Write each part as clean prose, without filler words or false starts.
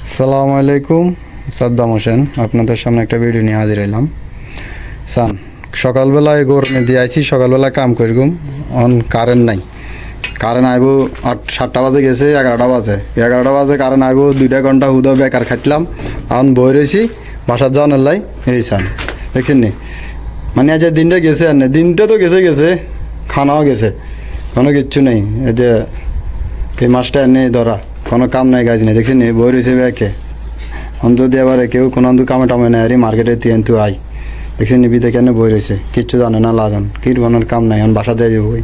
আসসালামু আলাইকুম, সাদ্দাম হোসেন আপনাদের সামনে একটা ভিডিও নিয়ে হাজির হইলাম। সান সকালবেলায় গরমে দিয়ে আইছি, সকালবেলা কাম করগুম, অন কারেন্ট নাই। কারেন্ট আইব 7টা বাজে গেছে, 11টা বাজে কারেন্ট আইব। 2 ঘন্টা হুদা বেকার খাটলাম, এখন বই রয়েছি বাসার যাওয়ার লাই। এই সান দেখছেন নি, মানে আজ দিনটা গেছে আর না, দিনটা তো গেছে, খানাও গেছে, কোনো কিচ্ছু নেই। এই যে এই মাছটা এনে ধরা, কোনো কাম নাই, কাজ নেই, দেখছি নি বই রয়েছে ব্যাকে। যদি এবারে কেউ কোনো কামে টামে নেয়, মার্কেটে কিন্তু আই দেখছি নিবিতে কেন বই রয়েছে, কিচ্ছু জানে না, লাগান কি বানোর কাম নাই। এখন বাসা যাই বই,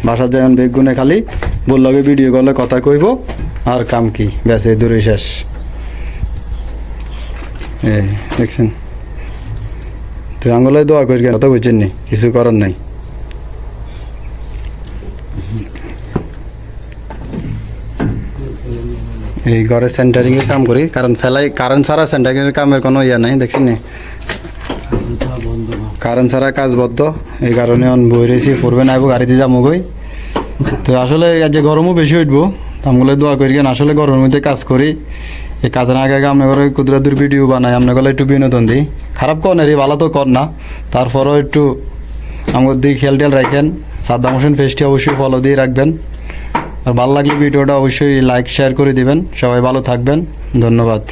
বাসা যাই বেগ গুনে খালি বললগে ভিডিও করলে কথা কইব, আর কাম কি ব্যাসে দূরে শেষ। এই দেখছেন, তুই আঙুলে দোয়া করি কেন, কথা বুঝছেন নি, কিছু করার নাই। এই ঘরে সেন্টারিংয়ের কাম করি, কারণ ফেলাই কারেন্ট ছাড়া সেন্টারিংয়ের কামের কোনো ইয়ে নাই, দেখছেন নি, কারেন্ট ছাড়া কাজ বদ্ধ। এই কারণে বই রয়েছি, পড়বে না গাড়িতে যাবো গই। তো আসলে যে গরমও বেশি উঠবো, আমগুলো দোয়া করি কেন, আসলে গরমের মধ্যে কাজ করি। এই কাজের আগে আগে আপনার ঘরে কুদরাতুর ভিডিও বানাই, আপনার গলা একটু বিনোদন দিই। খারাপ কর না রে, ভালো তো কর না, তারপরও একটু আমার দিকে খেয়াল টেয়াল রাখেন। সাদ্দাম হোসেন পেজটি অবশ্যই ফলো দিয়ে রাখবেন, আর ভালো লাগলে ভিডিওটা অবশ্যই লাইক শেয়ার করে দিবেন। সবাই ভালো থাকবেন, ধন্যবাদ।